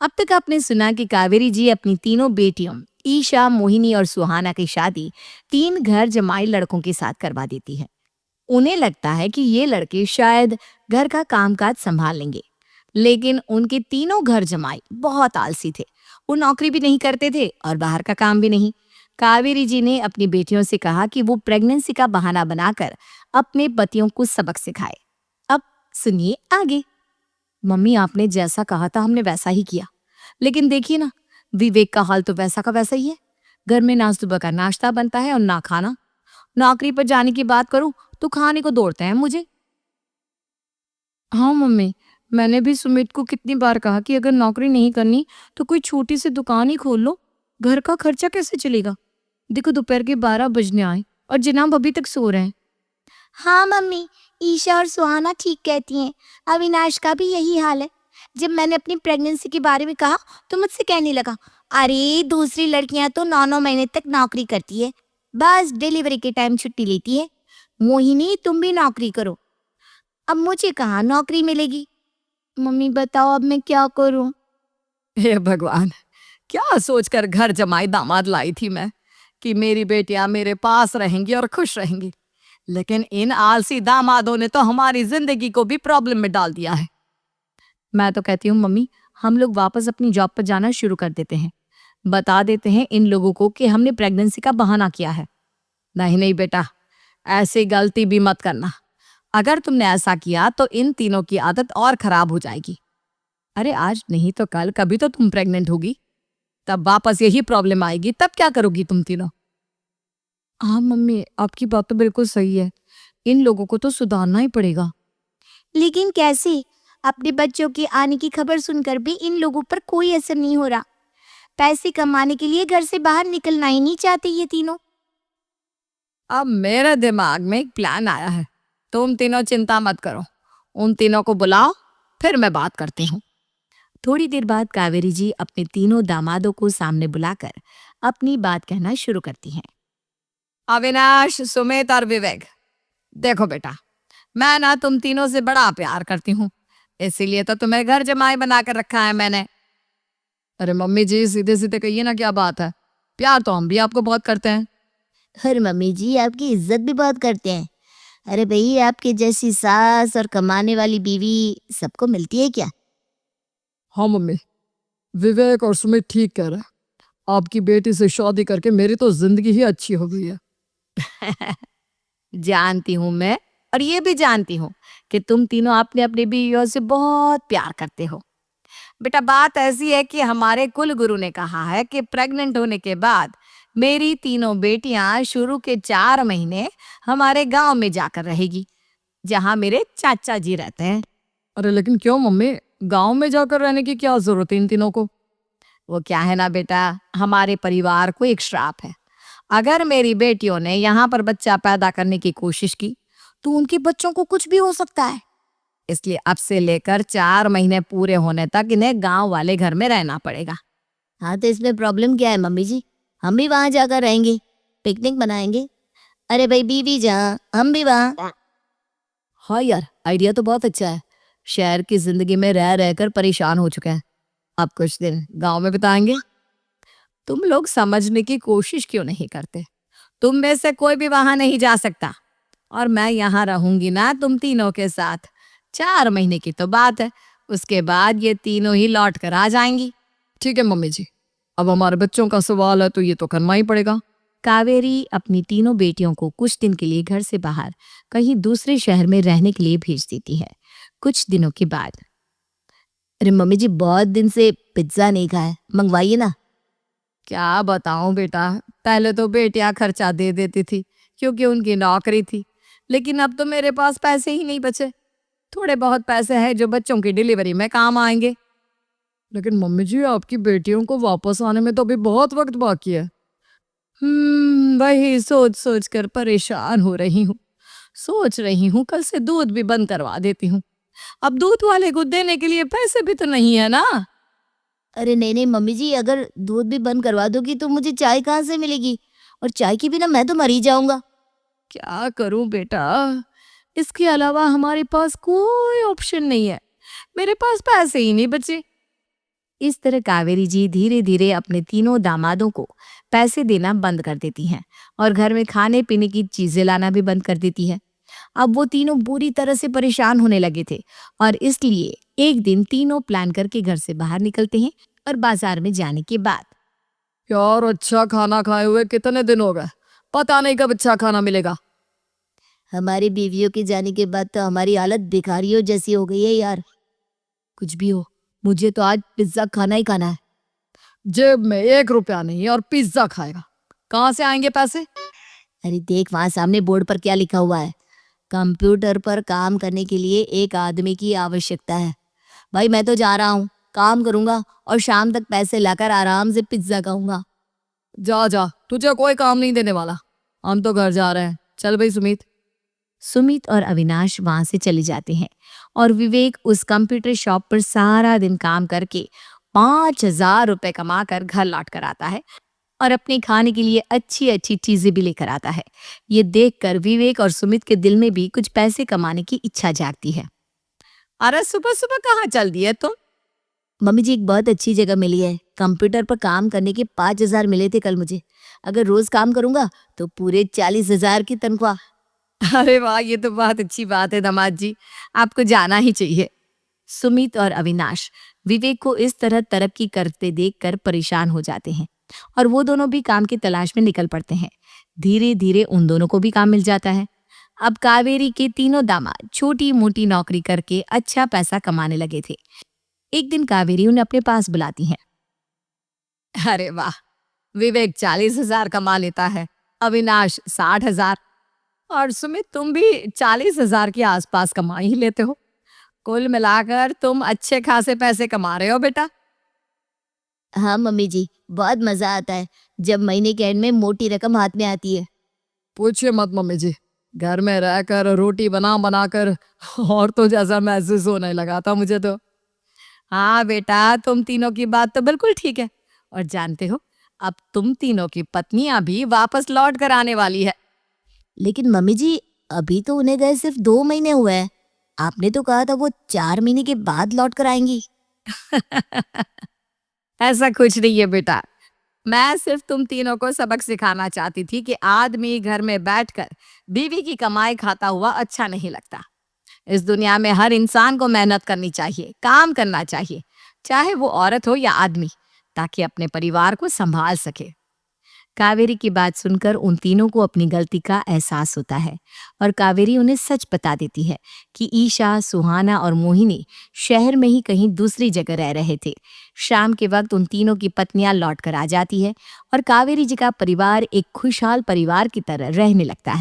अब तक आपने सुना कि कावेरी जी अपनी तीनों बेटियों ईशा, मोहिनी और सुहाना की शादी तीन घर जमाई लड़कों के साथ करवा देती है। उन्हें लगता है कि ये लड़के शायद घर का कामकाज संभाल लेंगे, लेकिन उनके तीनों घर जमाई बहुत आलसी थे। वो नौकरी भी नहीं करते थे और बाहर का काम भी नहीं। कावेरी जी ने अपनी बेटियों से कहा कि वो प्रेगनेंसी का बहाना बनाकर अपने पतियों को सबक सिखाए। अब सुनिए आगे। मम्मी, आपने जैसा कहा था हमने वैसा ही किया, लेकिन देखिए ना, विवेक का हाल तो वैसा का वैसा ही है। घर में ना सुबह का नाश्ता बनता है और ना खाना। नौकरी पर जाने की बात करूं तो खाने को दौड़ते हैं मुझे। हाँ मम्मी, मैंने भी सुमित को कितनी बार कहा कि अगर नौकरी नहीं करनी तो कोई छोटी सी दुकान ही खोल लो। घर का खर्चा कैसे चलेगा? देखो, दोपहर के 12 बजने आए और जनाब अभी तक सो रहे हैं। हाँ मम्मी, ईशा और सुहाना ठीक कहती हैं। अविनाश का भी यही हाल है। जब मैंने अपनी प्रेगनेंसी के बारे में कहा तो मुझसे कहने लगा, अरे दूसरी लड़कियां तो 9 9 महीने तक नौकरी करती है, बस डिलीवरी के टाइम छुट्टी लेती है। मोहिनी, तुम भी नौकरी करो। अब मुझे कहाँ नौकरी मिलेगी? मम्मी बताओ, अब मैं क्या करूं? हे भगवान, क्या सोचकर घर जमाई दामाद लाई थी मैं कि मेरी बेटियां मेरे पास रहेंगी और खुश रहेंगी। लेकिन इन आलसी दामादों ने तो हमारी जिंदगी को भी प्रॉब्लम में डाल दिया है। मैं तो कहती हूँ मम्मी, हम लोग वापस अपनी जॉब पर जाना शुरू कर देते हैं। बता देते हैं इन लोगों को कि हमने प्रेगनेंसी का बहाना किया है। नहीं नहीं बेटा, ऐसी गलती भी मत करना। अगर तुमने ऐसा किया तो इन तीनों की आदत और खराब हो जाएगी। अरे आज नहीं तो कल कभी तो तुम प्रेग्नेंट होगी, तब वापस यही प्रॉब्लम आएगी। तब क्या करोगी तुम तीनों? हाँ मम्मी, आपकी बात तो बिल्कुल सही है। इन लोगों को तो सुधारना ही पड़ेगा। लेकिन कैसे? अपने बच्चों के आने की खबर सुनकर भी इन लोगों पर कोई असर नहीं हो रहा। पैसे कमाने के लिए घर से बाहर निकलना ही नहीं चाहते ये तीनों। अब मेरे दिमाग में एक प्लान आया है। तुम तीनों चिंता मत करो, उन तीनों को बुलाओ, फिर मैं बात करती हूँ। थोड़ी देर बाद कावेरी जी अपने तीनों दामादों को सामने बुलाकर अपनी बात कहना शुरू करती हैं। अविनाश, सुमित और विवेक, देखो बेटा, मैं ना तुम तीनों से बड़ा प्यार करती हूँ, इसीलिए तो तुम्हें घर जमाई बनाकर रखा है मैंने। अरे मम्मी जी, सीधे सीधे कहिए ना, क्या बात है? प्यार तो हम भी आपको बहुत करते हैं। अरे मम्मी जी, आपकी इज्जत भी बहुत करते हैं। अरे भाई, आपके जैसी सास और कमाने वाली बीवी सबको मिलती है क्या? हाँ मम्मी, विवेक और सुमित ठीक कह रहे हैं। आपकी बेटी से शादी करके मेरी तो जिंदगी ही अच्छी हो गई है। जानती हूँ मैं, और ये भी जानती हूँ कि तुम तीनों अपने अपने बीवियों से बहुत प्यार करते हो। बेटा, बात ऐसी है कि हमारे कुल गुरु ने कहा है कि प्रेग्नेंट होने के बाद मेरी तीनों बेटियां शुरू के 4 महीने हमारे गांव में जाकर रहेगी, जहां मेरे चाचा जी रहते हैं। अरे लेकिन क्यों मम्मी, गांव में जाकर रहने की क्या जरूरत है इन तीनों को? वो क्या है ना बेटा, हमारे परिवार को एक श्राप है। अगर मेरी बेटियों ने यहाँ पर बच्चा पैदा करने की कोशिश की तो उनके बच्चों को कुछ भी हो सकता है। इसलिए अब से लेकर 4 महीने पूरे होने तक इन्हें गांव वाले घर में रहना पड़ेगा। हाँ, तो इसमें प्रॉब्लम क्या है मम्मी जी? हम भी वहां जाकर रहेंगे, पिकनिक मनाएंगे। अरे भाई बीवी जहाँ, हम भी वहाँ। हाँ यार, आइडिया तो बहुत अच्छा है। शहर की जिंदगी में रह रहकर परेशान हो चुके हैं, अब कुछ दिन गांव में बिताएंगे। तुम लोग समझने की कोशिश क्यों नहीं करते? तुम में से कोई भी वहां नहीं जा सकता, और मैं यहाँ रहूंगी ना तुम तीनों के साथ। 4 महीने की तो बात है, उसके बाद ये तीनों ही लौट कर आ जाएंगी। ठीक है मम्मी जी, अब हमारे बच्चों का सवाल है तो ये तो करना ही पड़ेगा। कावेरी अपनी तीनों बेटियों को कुछ दिन के लिए घर से बाहर कहीं दूसरे शहर में रहने के लिए भेज देती है। कुछ दिनों के बाद, अरे मम्मी जी, बहुत दिन से पिज्जा नहीं खाया, मंगवाइए ना। क्या बताऊं बेटा, पहले तो बेटियां खर्चा दे देती थी क्योंकि उनकी नौकरी थी, लेकिन अब तो मेरे पास पैसे ही नहीं बचे। थोड़े बहुत पैसे हैं जो बच्चों की डिलीवरी में काम आएंगे। लेकिन मम्मी जी, आपकी बेटियों को वापस आने में तो अभी बहुत वक्त बाकी है। वही सोच सोच कर परेशान हो रही हूँ। सोच रही हूँ कल से दूध भी बंद करवा देती हूँ। अब दूध वाले को देने के लिए पैसे भी तो नहीं है ना। अरे नहीं नहीं मम्मी जी, अगर दूध भी बंद करवा दोगी तो मुझे चाय कहाँ से मिलेगी? और चाय के बिना मैं तो मर ही जाऊंगा। क्या करूं बेटा, इसके अलावा हमारे पास कोई ऑप्शन नहीं है। मेरे पास पैसे ही नहीं बचे। इस तरह कावेरी जी धीरे धीरे अपने तीनों दामादों को पैसे देना बंद कर देती हैं और घर में खाने पीने की चीजें लाना भी बंद कर देती है। अब वो तीनों बुरी तरह से परेशान होने लगे थे और इसलिए एक दिन तीनों प्लान करके घर से बाहर निकलते हैं और बाजार में जाने के बाद यार अच्छा खाना खाए हुए कितने दिन हो गए, पता नहीं कब अच्छा खाना मिलेगा। हमारी बीवियों के जाने के बाद तो हमारी हालत भिखारियों जैसी हो गई है यार। कुछ भी हो, मुझे तो आज पिज्जा खाना ही खाना है। जेब में 1 रुपया नहीं और पिज्जा खाएगा, कहाँ से आएंगे पैसे? अरे देख वहां सामने बोर्ड पर क्या लिखा हुआ है, कंप्यूटर पर काम करने के लिए एक आदमी की आवश्यकता है। भाई मैं तो जा रहा हूँ, काम करूंगा और शाम तक पैसे लाकर आराम से पिज्जा खाऊंगा। जा जा, तुझे कोई काम नहीं देने वाला, हम तो घर जा रहे हैं। चल भाई सुमित। सुमित और अविनाश वहां से चले जाते हैं और विवेक उस कंप्यूटर शॉप पर सारा दिन काम करके 5,000 रुपए कमा कर घर लौट कर आता है और अपने खाने के लिए अच्छी अच्छी चीजें भी लेकर आता है। ये देखकर विवेक और सुमित के दिल में भी कुछ पैसे कमाने की इच्छा जागती है। अरे सुबह सुबह कहाँ चल दिए तुम? मम्मी जी एक बहुत अच्छी जगह मिली है, कंप्यूटर पर काम करने के 5,000 मिले थे कल मुझे। अगर रोज काम करूंगा तो पूरे 40,000 की तनख्वाह। अरे वाह, ये तो बहुत अच्छी बात है दामाद जी, आपको जाना ही चाहिए। सुमित और अविनाश विवेक को इस तरह तरक्की करते देखकर परेशान हो जाते हैं और वो दोनों भी काम की तलाश में निकल पड़ते हैं। धीरे धीरे उन दोनों को भी काम मिल जाता है। अब कावेरी के तीनों दामाद छोटी मोटी नौकरी करके अच्छा पैसा कमाने लगे थे। एक दिन कावेरी उन्हें अपने पास बुलाती है। अरे वाह, विवेक 40,000 कमा लेता है, अविनाश 60,000 और सुमित तुम भी 40,000 के आसपास कमा ही लेते हो। कुल मिलाकर तुम अच्छे खासे पैसे कमा रहे हो बेटा। हाँ मम्मी जी, बहुत मजा आता है जब महीने के एंड में मोटी रकम हाथ में आती है। पूछिए मत मम्मी जी, घर में रहकर रोटी बना बनाकर और तो जैसा महसूस होने लगा था मुझे तो। हाँ बेटा, तुम तीनों की बात तो बिल्कुल ठीक है और जानते हो अब तुम तीनों की पत्नियां भी वापस लौट कर आने वाली है। लेकिन मम्मी जी अभी तो उन्हें गए सिर्फ 2 महीने हुए हैं, आपने तो कहा था वो 4 महीने के बाद लौट कर आएंगी। ऐसा कुछ नहीं है बेटा, मैं सिर्फ तुम तीनों को सबक सिखाना चाहती थी कि आदमी घर में बैठकर बीवी की कमाई खाता हुआ अच्छा नहीं लगता। इस दुनिया में हर इंसान को मेहनत करनी चाहिए, काम करना चाहिए, चाहे वो औरत हो या आदमी, ताकि अपने परिवार को संभाल सके। कावेरी की बात सुनकर उन तीनों को अपनी गलती का एहसास होता है और कावेरी उन्हें सच बता देती है कि ईशा, सुहाना और मोहिनी शहर में ही कहीं दूसरी जगह रह रहे थे। शाम के वक्त उन तीनों की पत्नियां लौट कर आ जाती है और कावेरी जी का परिवार एक खुशहाल परिवार की तरह रहने लगता है।